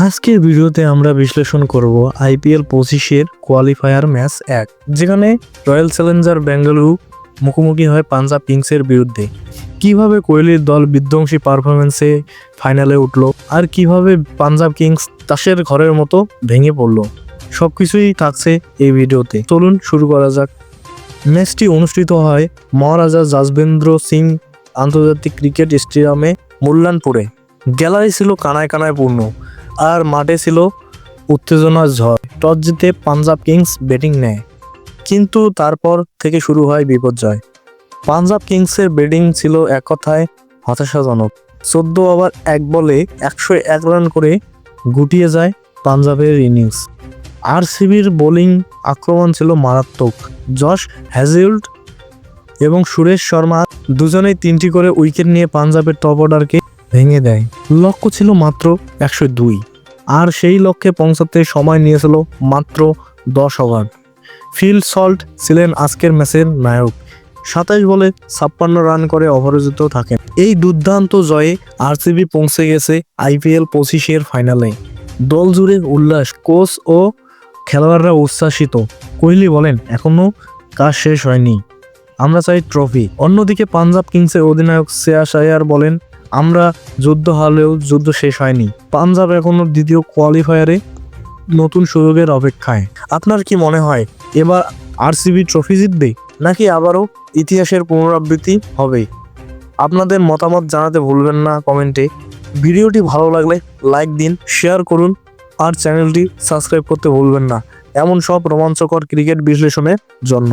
আজকের ভিডিওতে আমরা বিশ্লেষণ করব আইপিএল 25-এর কোয়ালিফায়ার ম্যাচ 1, যেখানে রয়্যাল চ্যালেঞ্জার বেঙ্গালুরু মুখোমুখি হয় পাঞ্জাব কিংসের বিরুদ্ধে। কিভাবে কোহলির দল বিধ্বংসী পারফরমেন্সে ফাইনালে উঠল আর কিভাবে পাঞ্জাব কিংস তাসের ঘরের মতো ভেঙে পড়ল, সবকিছুই থাকছে এই ভিডিওতে। চলুন শুরু করা যাক। ম্যাচটি অনুষ্ঠিত হয় মহারাজা যশবেন্দ্র সিং আন্তর্জাতিক ক্রিকেট স্টেডিয়ামে মুল্লানপুরে। গ্যালারি ছিল কানায় কানায় পূর্ণ আর মাঠে ছিল উত্তেজনার ঝড়। টস জিতে পাঞ্জাব কিংস ব্যাটিং নেয়, কিন্তু তারপর থেকে শুরু হয় বিপর্যয়। পাঞ্জাব কিংসের ব্যাটিং ছিল এক কথায় হতাশাজনক। 14 ওভার 1 বলে 101 রান করে গুটিয়ে যায় পাঞ্জাবের ইনিংস। আরসিবির বোলিং আক্রমণ ছিল মারাত্মক। জশ হ্যাজেল্উড এবং সুরেশ শর্মা দুজনেই 3টি করে উইকেট নিয়ে পাঞ্জাবের টপ অর্ডারকে ভেঙে দেয়। লক্ষ্য ছিল মাত্র 102, আর সেই লক্ষ্যে পৌঁছাতে সময় নিয়েছিল মাত্র 10 ওভার। ফিল সল্ট ছিলেন আজকের ম্যাচের নায়ক। 27 বলে 56 রান করে অপরাজিত থাকেন। এই দুর্দান্ত জয়ে আরসিবি পৌঁছে গেছে আইপিএল 25-এর ফাইনালে। দল জুড়ে উল্লাস, কোচ ও খেলোয়াড়রা উচ্ছ্বাসিত। কোহলি বলেন, এখনো কাজ শেষ হয়নি, আমরা চাই ট্রফি। অন্যদিকে পাঞ্জাব কিংসের অধিনায়ক শ্রেয়াস আইয়ার বলেন, আমরা যুদ্ধ হারলেও যুদ্ধ শেষ হয়নি। পাঞ্জাব এখনো দ্বিতীয় কোয়ালিফায়ারে নতুন সুযোগের অপেক্ষায়। আপনার কি মনে হয়, এবার আরসিবি ট্রফি জিতবে নাকি আবারও ইতিহাসের পুনরাবৃত্তি হবে? আপনাদের মতামত জানাতে ভুলবেন না কমেন্টে। ভিডিওটি ভালো লাগলে লাইক দিন, শেয়ার করুন আর চ্যানেলটি সাবস্ক্রাইব করতে ভুলবেন না এমন সব রোমাঞ্চকর ক্রিকেট বিশ্লেষণের জন্য।